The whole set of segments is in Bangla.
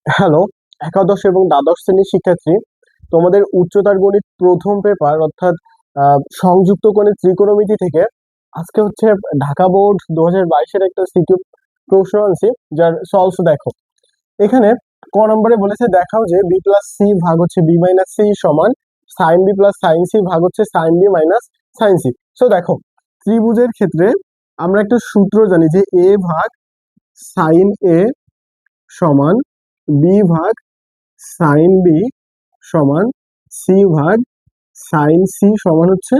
হ্যালো, একাদশ এবং দ্বাদশ শ্রেণীর শিক্ষার্থী, তোমাদের উচ্চতর গণিত প্রথম পেপার অর্থাৎ সংযুক্ত কোণের ত্রিকোণমিতি থেকে আজকে হচ্ছে ঢাকা বোর্ড 2022-এর একটা সিকিউ প্রশ্ন আনছি, যার সলভস দেখো। এখানে ক নম্বরে বলেছে দেখাও যে বি প্লাস সি ভাগ হচ্ছে বি মাইনাস সি সমান sine B plus sine C ভাগ হচ্ছে sine B minus sine C. So দেখো, ত্রিভুজের ক্ষেত্রে আমরা একটা সূত্র জানি যে এ ভাগ সাইন এ সমান বি ভাগ সাইন বি সমান সি ভাগ সাইন সি সমান হচ্ছে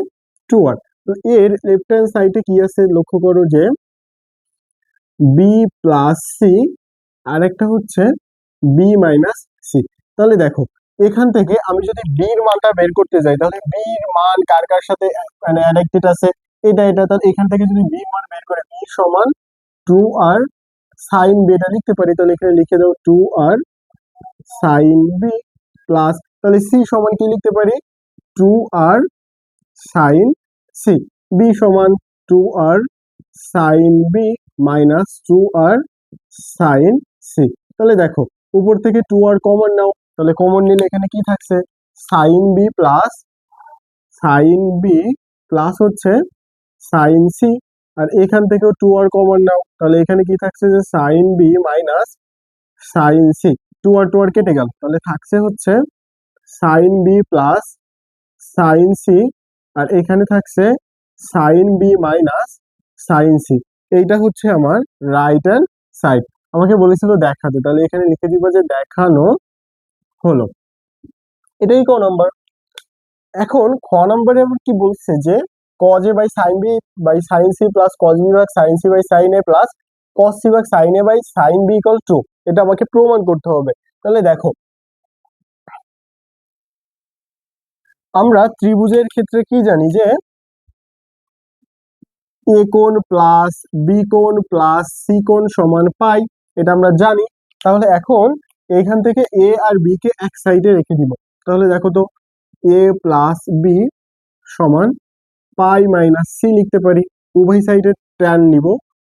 2r। তো এর লেফট হ্যান্ড সাইডে কি আছে লক্ষ্য করো যে বি প্লাস সি আর একটা হচ্ছে বি মাইনাস সি। তাহলে দেখো, এখান থেকে আমি যদি বির মানটা বের করতে যাই তাহলে বির মান কার কার সাথে মানে অ্যাডাক্টেড আছে, এটা তাহলে এখান থেকে যদি বির মান বের করে বি সমান 2r সাইন বি এটা লিখতে পারি, তাহলে এখানে লিখে দাও 2r সাইন বি প্লাস, তাহলে সি সমান কি লিখতে পারি 2r সাইন সি, বি সমান 2r sine B minus 2r sine C. তাহলে দেখো, উপর থেকে 2r কমন নাও, তাহলে কমন নিলে এখানে কি থাকছে সাইন বি প্লাস হচ্ছে সাইন সি, আর এখান থেকেও 2r কমন নাও, তাহলে এখানে কি থাকছে যে sine B minus sine C. 2r কেটে গেল, তাহলে থাকছে হচ্ছে sine B plus sine C, আর এখানে থাকছে sine B minus sine C. এইটা হচ্ছে আমার রাইট হ্যান্ড সাইড। আমাকে বলেছিল দেখাতে, তাহলে এখানে লিখে দিবা যে দেখানো হলো। এটাই ক নম্বর। এখন খ নম্বরে আবার কি বলছে যে cos A by sine B by sine C plus cos B by sine C by sine A plus cos C by sine A by sine B equal to, এটা আমাকে প্রমাণ করতে হবে। তাহলে দেখো, আমরা ত্রিভুজের ক্ষেত্রে কি জানি যে এ কোণ প্লাস বি কোণ প্লাস সি কোণ সমান পাই, এটা আমরা জানি। তাহলে এখন এখান থেকে এ আর বি কে এক সাইডে রেখে দিব। তাহলে দেখো তো, এ প্লাস বি সমান পাই মাইনাস সি লিখতে পারি, উভয় সাইডে ট্যান নিব,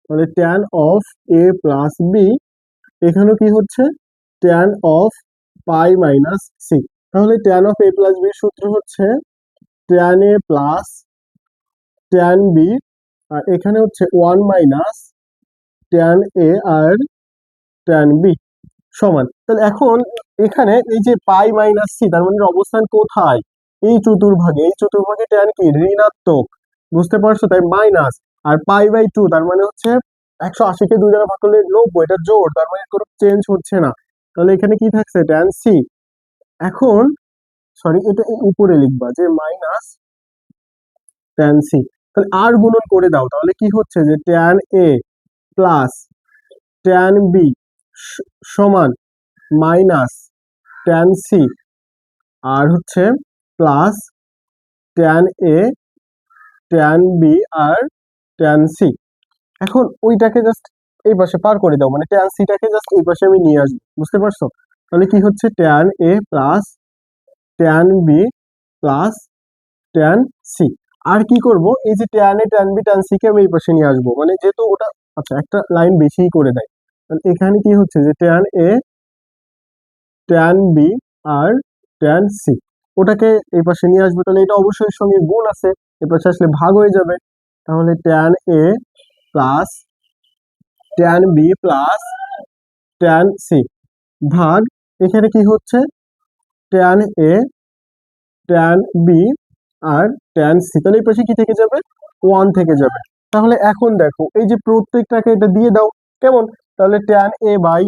তাহলে tan of A plus B, এখানেও কি হচ্ছে tan of pi minus C. তাহলে tan of A plus B সূত্র হচ্ছে tan A plus tan B, আর এখানে হচ্ছে 1 মাইনাস ট্যান এ আর ট্যান বি সমান। তাহলে এখন এখানে এই যে পাই মাইনাস সি, তার মানে এর অবস্থান কোথায়, এই চতুর্ভাগে। এই চতুর্ভাগে ট্যান কি ঋণাত্মক, বুঝতে পারছো, তাই মাইনাস। আর পাই বাই 2 তার মানে হচ্ছে 180-কে 2 দ্বারা ভাগ করলে 90, এটা জোড়, তার মানে কোনো চেঞ্জ হচ্ছে না। তাহলে এখানে কি থাকছে ট্যান সি। এখন সরি, এটা উপরে লিখবা যে মাইনাস ট্যান সি, তাহলে আর গুণন করে দাও, তাহলে কি হচ্ছে যে tan A plus tan B সমান মাইনাস ট্যান সি, আর হচ্ছে plus tan A tan B আর ট্যান সি। এখন ওইটাকে জাস্ট এই পাশে পার করে দাও, মানে ট্যান সিটাকে জাস্ট এই পাশে আমি নিয়ে আসবো, বুঝতে পারছো। তাহলে কি হচ্ছে tan A plus tan B plus tan C. আর কি করব, এই যে tan A tan B tan C কে আমি এই পাশে নিয়ে আসবো, মানে যেহেতু ওটা আচ্ছা একটা লাইন বেশিই করে দেয়। তাহলে এখানে কি হচ্ছে যে ট্যান এ ট্যান বি আর ট্যান সি, ওটাকে এই পাশে নিয়ে আসবো, তাহলে এটা অবশ্যই এর সঙ্গে গুণ আছে, এ পাশে আসলে ভাগ হয়ে যাবে। তাহলে tan A plus tan B plus tan C ভাগ, এখানে কি হচ্ছে ট্যান এ ট্যান বি আর ট্যান সি, তাহলে এই পাশে কি থেকে যাবে 1 থেকে যাবে। তাহলে এখন দেখো, এই যে প্রত্যেকটাকে এটা দিয়ে দাও কেমন, তাহলে ট্যান এ বাই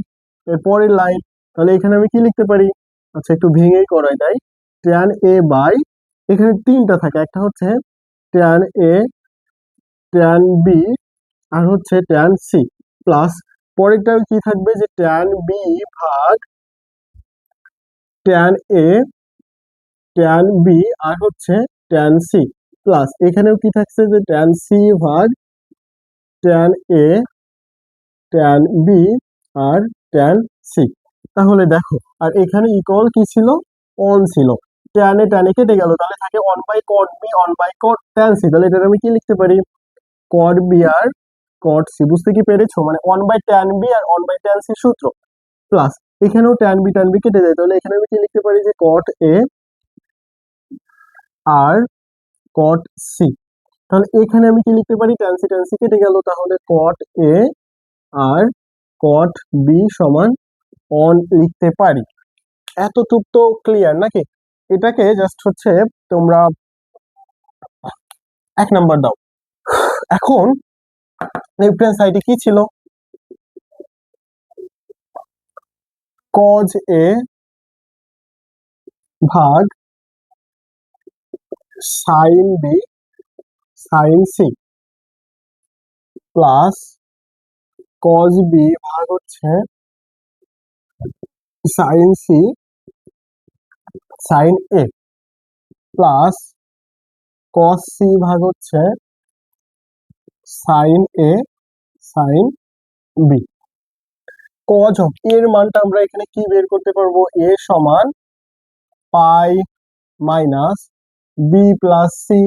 এর পরের লাইন, তাহলে এখানে আমি কি লিখতে পারি, আচ্ছা একটু ভেঙেই করাই তাই, ট্যান এ বাই, এখানে তিনটা থাকে, একটা হচ্ছে ট্যান এ ট্যান বি আর হচ্ছে ট্যান সি প্লাস, পরেরটা কি থাকবে যে ট্যান বি ভাগ ট্যান এ ট্যান বি আর হচ্ছে ট্যান সি প্লাস, এখানেও কি থাকছে যে ট্যান সি ভাগ ট্যান এ ট্যান বি আর ট্যান সি। তাহলে দেখো, আর এখানে ইকুয়াল কি ছিল 1 ছিল, ট্যান এ ট্যান এ কেটে গেল, তাহলে থাকে 1 by cot B 1 by cot tan C. তাহলে এটা আমি কি লিখতে পারি কট বি আর কট সি, বুঝতে কি পেরেছো, মানে 1 বাই ট্যান বি আর 1 বাই ট্যান সি সূত্র প্লাস, এখানেও ট্যান বি কেটে যায়, তাহলে এখানে আমি কি লিখতে পারি যে কট এ আর কট সি। তাহলে এখানে আমি কি লিখতে পারি, ট্যান সি কেটে গেল, তাহলে কট এ আর কট বি সমান অন লিখতে পারি। এতটুক তো ক্লিয়ার নাকি? এটাকে জাস্ট হচ্ছে তোমরা 1 নাম্বার দাও। এখন লেফট হ্যান্ড সাইডে কি ছিল, কজ এ ভাগ sine B sine C plus cos B ভাগ হচ্ছে sine C sine A plus cos C ভাগ হচ্ছে sine A sine B. Cos of এর মানটা আমরা এখানে কি বের করতে পারবো, এ সমান পাই মাইনাস বি প্লাস সি,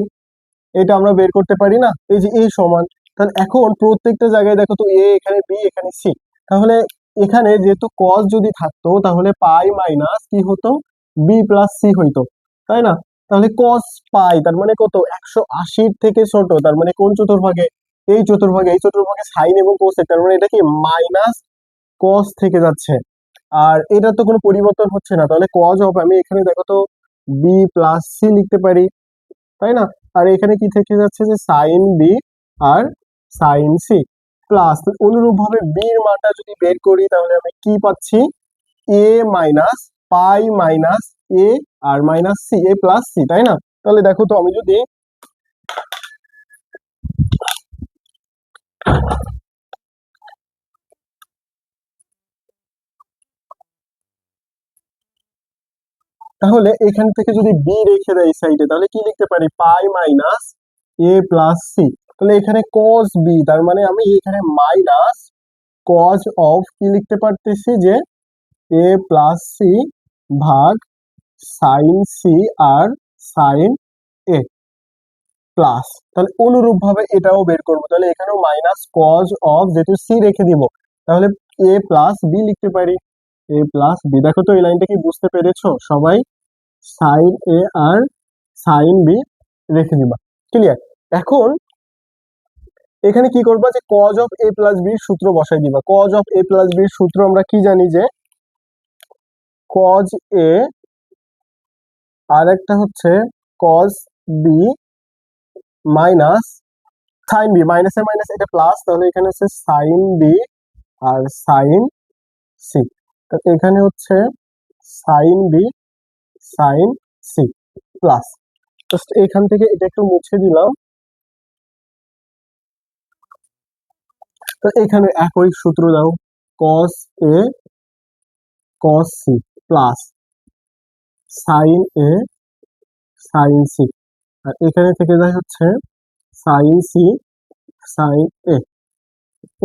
এটা আমরা বের করতে পারি না, এই যে এ সমান। তাহলে এখন প্রত্যেকটা জায়গায় দেখো তো এ এখানে বি এখানে সি, তাহলে এখানে যেহেতু কজ যদি থাকতো তাহলে পাই মাইনাস কি হতো, বি প্লাস সি হইতো, তাই না? তাহলে কস পাই তার মানে কত, 180 থেকে ছোট, তার মানে কোন চতুর্ভাগে, এই চতুর্ভাগে, এই চতুর্ভাগে সাইন এবং কোসেক, তার মানে এটা কি মাইনাস কস থেকে যাচ্ছে, আর এটা তো কোনো পরিবর্তন হচ্ছে না, তাহলে কজ অফ আমি এখানে দেখো তো বি প্লাস সি লিখতে পারি, তাই না? আর এখানে কি থেকে যাচ্ছে যে সাইন বি আর সাইন সি প্লাস, অনুরূপ ভাবে বি এর মানটা যদি বের করি তাহলে আমি কি পাচ্ছি, এ মাইনাস পাই মাইনাস এ আর মাইনাস সি, এ প্লাস সি, তাই না? তাহলে দেখো তো আমি যদি তাহলে এখান থেকে যদি বি রেখে দেয় সাইডে, তাহলে কি লিখতে পারি, পাই মাইনাস এ প্লাস সি। তাহলে এখানে কস বি, তার মানে আমি এখানে মাইনাস কজ অফ কি লিখতে পারতেছি যে এ প্লাস সি ভাগ sign C R sign A plus, তাহলে অনুরূপ ভাবে এটাও বের করবো, তাহলে এখানেও মাইনাস কজ অফ, যেহেতু সি রেখে দিব তাহলে এ প্লাস বি লিখতে পারি, এ প্লাস বি। দেখো তো এই লাইনটা কি বুঝতে পেরেছো সবাই, সাইন এ আর সাইন বি রেখে দিবা, ক্লিয়ার? এখন এখানে কি করবা, যে কজ অফ এ প্লাস বির সূত্র বসাই দিবা। কজ অফ এ প্লাস বির সূত্র আমরা কি জানি, যে কজ এ আর একটা হচ্ছে cos B minus sine B, মাইনাসে মাইনাস এটা প্লাস, তাহলে এখানে হচ্ছে সাইন বি আর সাইন সি, তো এখানে হচ্ছে sine B sine C plus, just এখান থেকে এটা একটু মুছে দিলাম, তো এখানে একই সূত্র দাও, কস এ কস C plus sine A sign C, আর এখানে থেকে যায় হচ্ছে সাইন সি সাইন এ,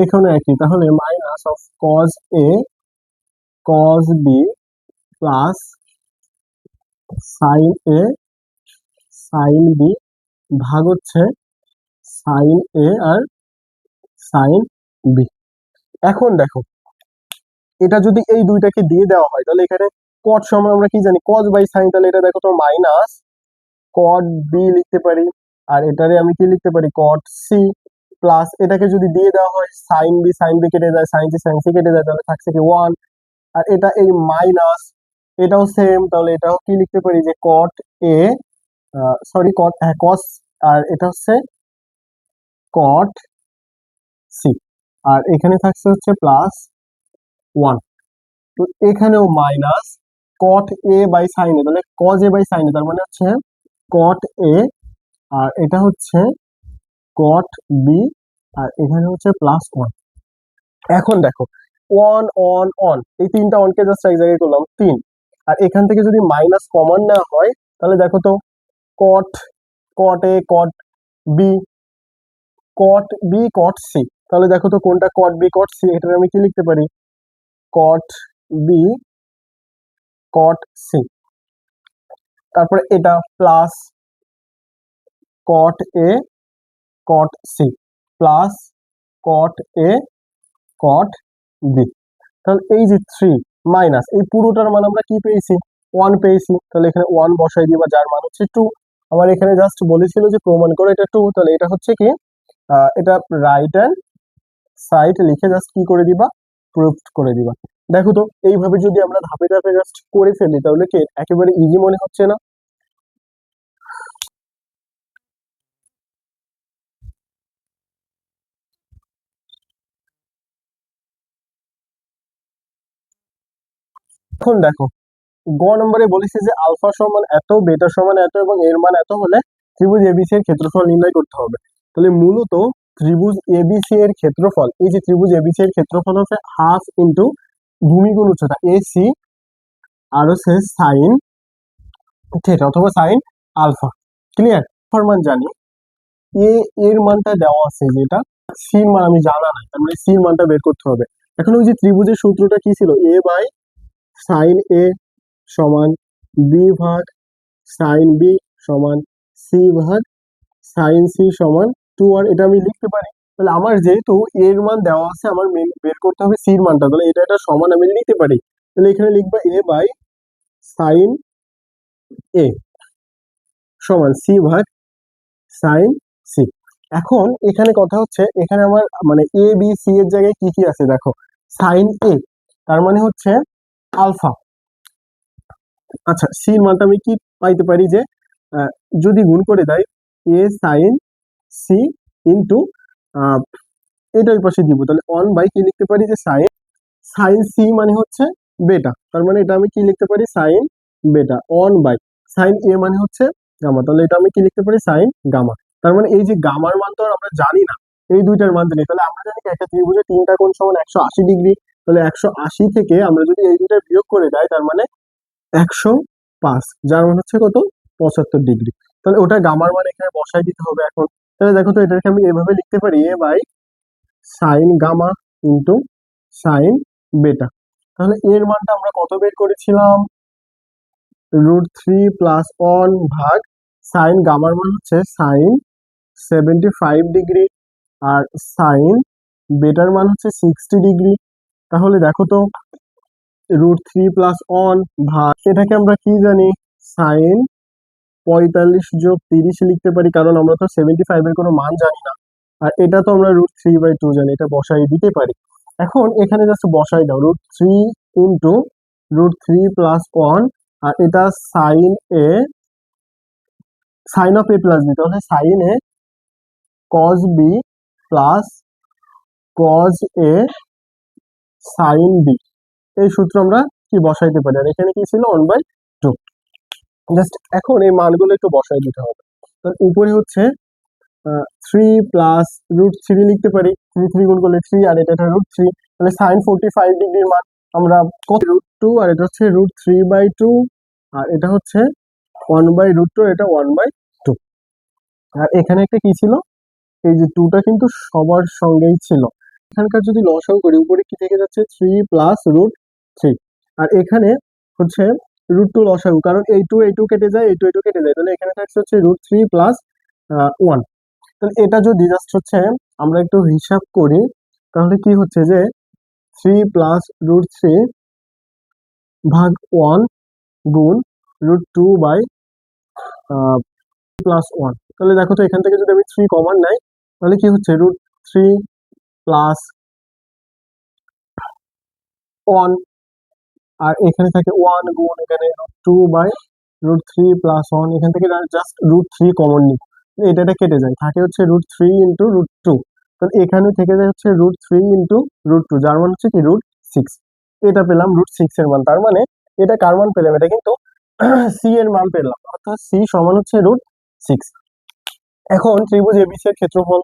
এখানে একই, তাহলে minus of cos A cos B plus sine A sine B ভাগ হচ্ছে সাইন এ আর সাইন বি। এখন দেখো এটা যদি এই দুইটাকে দিয়ে দেওয়া হয় তাহলে এখানে কট সমান আমরা কি জানি, কজ বাই সাইন, তাহলে এটা দেখো তো মাইনাস কট বি লিখতে পারি, আর এটারে আমি কি লিখতে পারি, কট সি প্লাস, এটাকে যদি দিয়ে দেওয়া হয় সাইন বি কেটে যায়, সাইন সি কেটে যায়, তাহলে থাকছে কি ওয়ান, আর এটা এই মাইনাস, এটাও সেম, তাহলে এটাও কি লিখতে পারি যে কট এ সরি কট, হ্যাঁ কস, আর এটা হচ্ছে কট সি, আর এখানে থাকছে হচ্ছে প্লাস ওয়ান, তো এখানেও minus cot A by sine A, তাহলে cos A by sine A, তার মানে হচ্ছে কট এ, আর এটা হচ্ছে কট বি, আর এখানে হচ্ছে প্লাস ওয়ান। এখন দেখো ওয়ান অন অন, এই তিনটা অনকে জাস্ট এক জায়গায় করলাম তিন, আর এখান থেকে যদি মাইনাস কমন নেওয়া হয় তাহলে দেখো তো cot, cot A cot B, cot B cot C, তাহলে দেখো তো কোনটা কট বি কট সি, এটা আমি কি লিখতে পারি, কট বি কট সি, তারপরে এটা plus cot A caught C plus cot A cot B, তাহলে এই যে থ্রি, মাইনাস এই পুরোটার মান আমরা কি পেয়েছি, 1 পেয়েছি, তাহলে এখানে 1 বসাই দিবা, যার মান হচ্ছে 2। আমার এখানে জাস্ট বলেছিল যে প্রমাণ করো এটা 2, তাহলে এটা হচ্ছে কি এটা রাইট হ্যান্ড সাইড লিখে জাস্ট কি করে দিবা, প্রুফ করে দিবা। দেখো তো এইভাবে যদি আমরা ধাপে ধাপে জাস্ট করে ফেলি তাহলে কি একেবারে ইজি মনে হচ্ছে না? এখন দেখো গ নম্বরে বলেছে যে আলফা সমান এত, বেটা সমান এত এবং এর মান এত হলে ত্রিভুজ এবিসি এর ক্ষেত্রফল নির্ণয় করতে হবে। তাহলে মূলত ত্রিভুজ এবিসি এর ক্ষেত্রফল, এই যে ত্রিভুজ এবিসি এর ক্ষেত্রফল হচ্ছে হাফ ইন্টু ভূমি গুণ উচ্চতা এসি আর হচ্ছে সাইন থিটা অথবা সাইন আলফা। ক্লিয়ার? আলফার মান জানি, এ এর মানটা দেওয়া আছে যেটা, সির মান আমি জানা নাই, তার মানে সির মানটা বের করতে হবে। এখন ওই যে ত্রিভুজের সূত্রটা কি ছিল, এ বাই সাইন এ সমান বি ভাগ সাইন বি সমান সি ভাগ সাইন সি সমান 2, আর এটা আমি লিখতে পারি। তাহলে আমার যেহেতু এর মান দেওয়া আছে, আমার বের করতে হবে সির মানটা, তাহলে এটা সমান আমি নিতে পারি। তাহলে এখানে লিখবা এ বাই সাইন এ সমান সি ভাগ সাইন সি। এখন এখানে কথা হচ্ছে, এখানে আমার মানে এ বি সি এর জায়গায় কি কি আছে দেখো, সাইন এ তার মানে হচ্ছে আলফা। আচ্ছা সির মানটা আমি কি পাইতে পারি যে আহ, যদি গুণ করে দেয় এ সাইন সি ইন্টু এটা ওই পাশে দিব, তাহলে 1 বাই কি লিখতে পারি যে সাইন সাইন সি মানে হচ্ছে বেটা, তার মানে এটা আমি কি লিখতে পারি সাইন বেটা 1 বাই সাইন এ মানে হচ্ছে গামা, তাহলে এটা আমি কি লিখতে পারি সাইন গামা। তার মানে এই যে গামার মান তো আর আমরা জানি না, এই দুইটার মান জানি, তাহলে আমরা জানি কি একটা ত্রিভুজের তিনটা কোণ সমান 180 ডিগ্রি, তাহলে 180 থেকে আমরা যদি এই দুইটা বিয়োগ করে দেয় তার মানে 105, যার মান হচ্ছে কত 75 ডিগ্রি। তাহলে ওটা গামার মান এখানে বসাই দিতে হবে এখন। তাহলে দেখো তো এটাকে আমি এভাবে লিখতে পারি A by sine gamma into sine beta. তাহলে এর মানটা আমরা কত বের করেছিলাম, √3 + 1 ভাগ সাইন গামার মান হচ্ছে সাইন 75 ডিগ্রি আর সাইন বেটার মান হচ্ছে 60 ডিগ্রি। তাহলে দেখো তো √3 + 1 ভাগ এটাকে আমরা কি জানি সাইন 45 + 30 লিখতে পারি, কারণ আমরা তো 75 এর কোনো মান জানি না। আর এটা তো আমরা √3/2 জানি, এটা বসাই দিতে পারি। এখন এখানে জাস্ট বসাই দাও √3 ইন্টু √3 + 1, আর এটা sine A sine of A plus B, তাহলে sine A cos B plus cos A sine B, এই সূত্র আমরা কি বসাইতে পারি। আর এখানে কি ছিল 1/2। জাস্ট এখন এই মানগুলো একটু বসাই দিতে হবে। তার উপরে হচ্ছে 3 + √3 লিখতে পারি, 3 গুণ করলে 3 আর এটা √3, তাহলে সাইন 45 ডিগ্রির মান আমরা কত √2, আর এটা হচ্ছে √3/2, আর এটা হচ্ছে 1/√2, এটা 1/2। আর এখানে একটা কি ছিল, এই যে 2টা কিন্তু সবার সঙ্গেই ছিল। এখানকার যদি লসাগু করি উপরে কি থেকে যাচ্ছে 3 + √3, আর এখানে হচ্ছে √2 লসাগু, কারণ এই টু কেটে যায়, এই টু কেটে যায়, তাহলে এখানে থাকছে হচ্ছে √3 + 1। তাহলে এটা যদি জাস্ট হচ্ছে আমরা একটু হিসাব করি তাহলে কি হচ্ছে যে 3 + √3 ভাগ 1 গুণ √2/+1। তাহলে দেখো তো এখান থেকে যদি আমি 3 কমন নাই তাহলে কি হচ্ছে √3 + 1, আর এখানে থাকে 1 গুণ এখানে √2/√3 + 1, এখান থেকে জাস্ট √3 কমন নিব, এটা কেটে যায়, থাকে হচ্ছে √3 ইন্টু √2, তাহলে এখানে থেকে যায় হচ্ছে √3 ইন্টু √2, যার মান হচ্ছে কি √6। এটা পেলাম √6 এর মান, তার মানে এটা কার মান পেলাম, এটা কিন্তু সি এর মান পেলাম, অর্থাৎ সি সমান হচ্ছে √6। এখন ত্রিভুজ এবিসি এর ক্ষেত্রফল,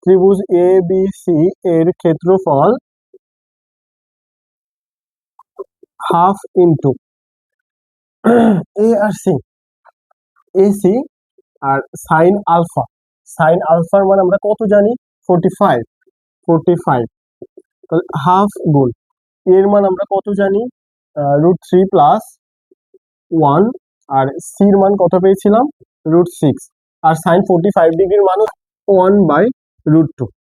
ত্রিভুজ এবিসি এর ক্ষেত্রফল হাফ ইন্টু এ আর সি, এসি আর সাইন আলফা, সাইন আলফার মান আমরা কত জানি 45, তাহলে হাফ গুণ এর মান আমরা কত জানি √3 + 1, আর সির মান কত পেয়েছিলাম √6, আর সাইন 45 ডিগ্রির মান 1/√2।